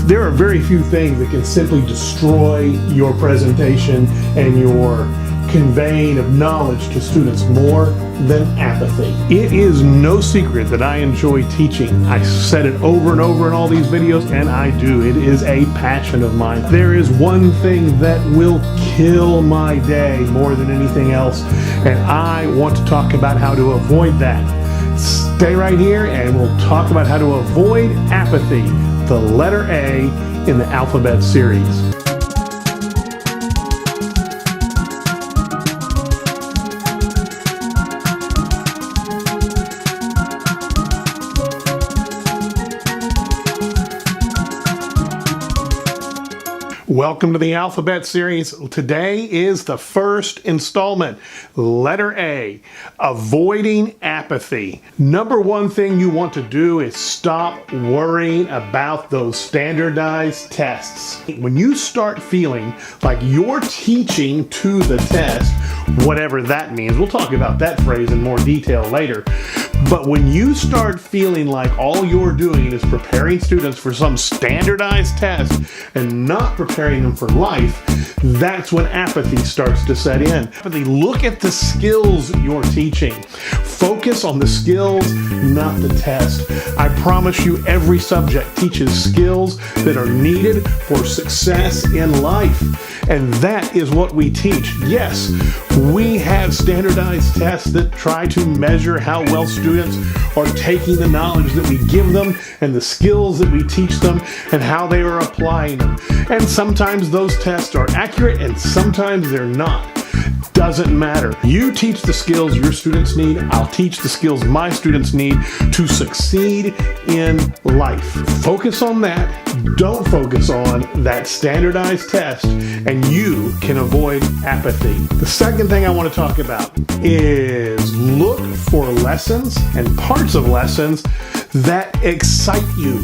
There are very few things that can simply destroy your presentation and your conveying of knowledge to students more than apathy. It is no secret that I enjoy teaching. I said it over and over in all these videos, and I do. It is a passion of mine. There is one thing that will kill my day more than anything else, and I want to talk about how to avoid that. Stay right here and we'll talk about how to avoid apathy, the letter A in the alphabet series. Welcome to the Alphabet Series. Today is the first installment. Letter A, avoiding apathy. Number one thing you want to do is stop worrying about those standardized tests. When you start feeling like you're teaching to the test, whatever that means, we'll talk about that phrase in more detail later. But when you start feeling like all you're doing is preparing students for some standardized test and not preparing them for life, that's when apathy starts to set in. Apathy, look at the skills you're teaching. Focus on the skills, not the test. I promise you every subject teaches skills that are needed for success in life. And that is what we teach. Yes, we have standardized tests that try to measure how well students are taking the knowledge that we give them and the skills that we teach them and how they are applying them. And sometimes those tests are accurate and sometimes they're not. Doesn't matter. You teach the skills your students need. I'll teach the skills my students need to succeed in life. Focus on that. Don't focus on that standardized test, and you can avoid apathy. The second thing I want to talk about is look for lessons and parts of lessons that excite you.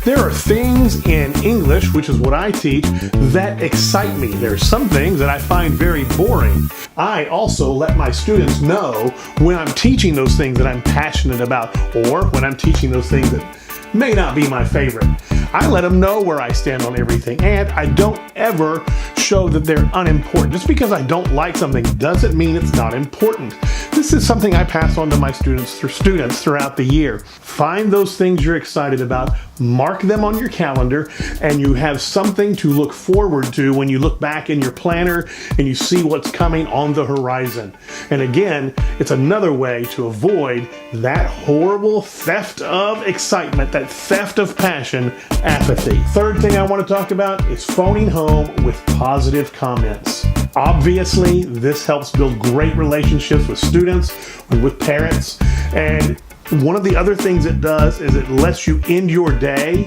There are things in English, which is what I teach, that excite me. There are some things that I find very boring. I also let my students know when I'm teaching those things that I'm passionate about, or when I'm teaching those things that may not be my favorite. I let them know where I stand on everything, and I don't ever show that they're unimportant. Just because I don't like something doesn't mean it's not important. This is something I pass on to my students throughout the year. Find those things you're excited about, mark them on your calendar, and you have something to look forward to when you look back in your planner and you see what's coming on the horizon. And again, it's another way to avoid that horrible theft of excitement, that theft of passion, apathy. Third thing I want to talk about is phoning home with positive comments. Obviously, this helps build great relationships with students and with parents. And one of the other things it does is it lets you end your day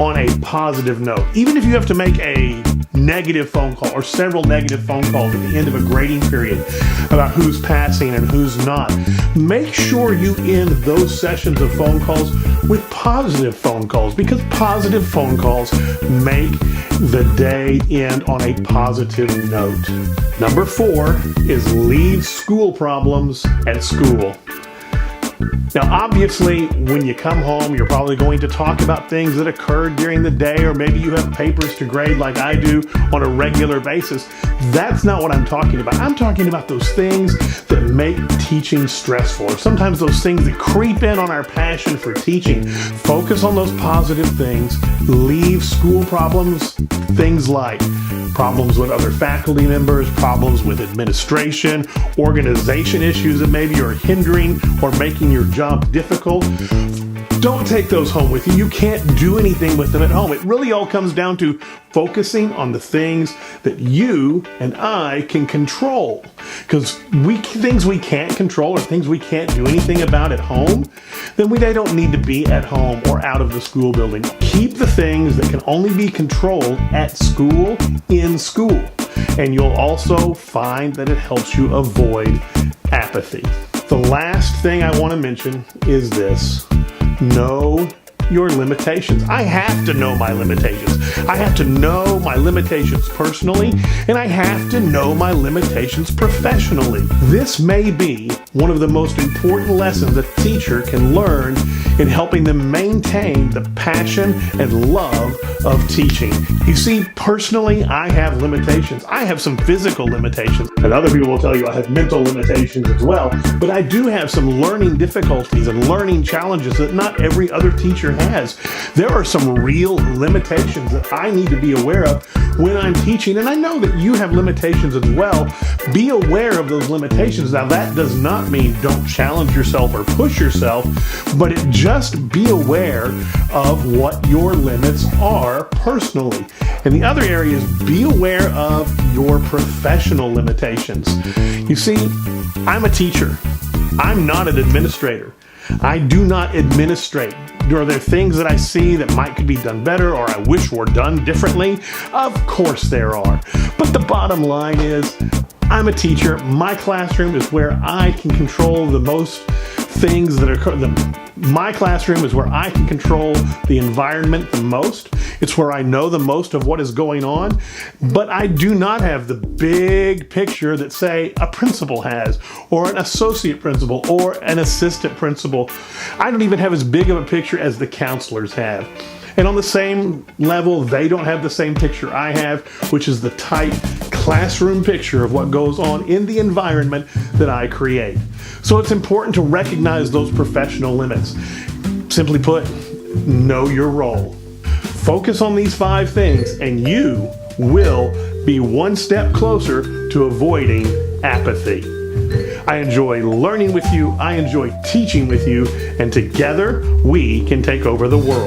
on a positive note. Even if you have to make a negative phone call or several negative phone calls at the end of a grading period about who's passing and who's not, make sure you end those sessions of phone calls with positive phone calls, because positive phone calls make the day end on a positive note. Number 4 is leave school problems at school. Now, obviously, when you come home, you're probably going to talk about things that occurred during the day, or maybe you have papers to grade like I do on a regular basis. That's not what I'm talking about. I'm talking about those things that make teaching stressful, or sometimes those things that creep in on our passion for teaching. Focus on those positive things. Leave school problems, things like problems with other faculty members, problems with administration, organization issues that maybe are hindering or making your job difficult. Don't take those home with you. You can't do anything with them at home. It really all comes down to focusing on the things that you and I can control. Because things we can't control or things we can't do anything about at home, then they don't need to be at home or out of the school building. Keep the things that can only be controlled at school in school. And you'll also find that it helps you avoid apathy. The last thing I want to mention is this. Know your limitations. I have to know my limitations. I have to know my limitations personally, and I have to know my limitations professionally. This may be one of the most important lessons a teacher can learn in helping them maintain the passion and love of teaching. You see, personally, I have limitations. I have some physical limitations, and other people will tell you I have mental limitations as well, but I do have some learning difficulties and learning challenges that not every other teacher has. There are some real limitations that I need to be aware of when I'm teaching, and I know that you have limitations as well. Be aware of those limitations. Now, that does not mean don't challenge yourself or push yourself, but just be aware of what your limits are personally. And the other area is be aware of your professional limitations. You see, I'm a teacher. I'm not an administrator. I do not administrate. Are there things that I see that could be done better or I wish were done differently? Of course there are. But the bottom line is, I'm a teacher. My classroom is where I can control the most things that are... My classroom is where I can control the environment the most. It's where I know the most of what is going on, but I do not have the big picture that, say, a principal has, or an associate principal, or an assistant principal. I don't even have as big of a picture as the counselors have. And on the same level, they don't have the same picture I have, which is the tight classroom picture of what goes on in the environment that I create. So it's important to recognize those professional limits. Simply put, know your role. Focus on these 5 things and you will be one step closer to avoiding apathy. I enjoy learning with you, I enjoy teaching with you, and together we can take over the world.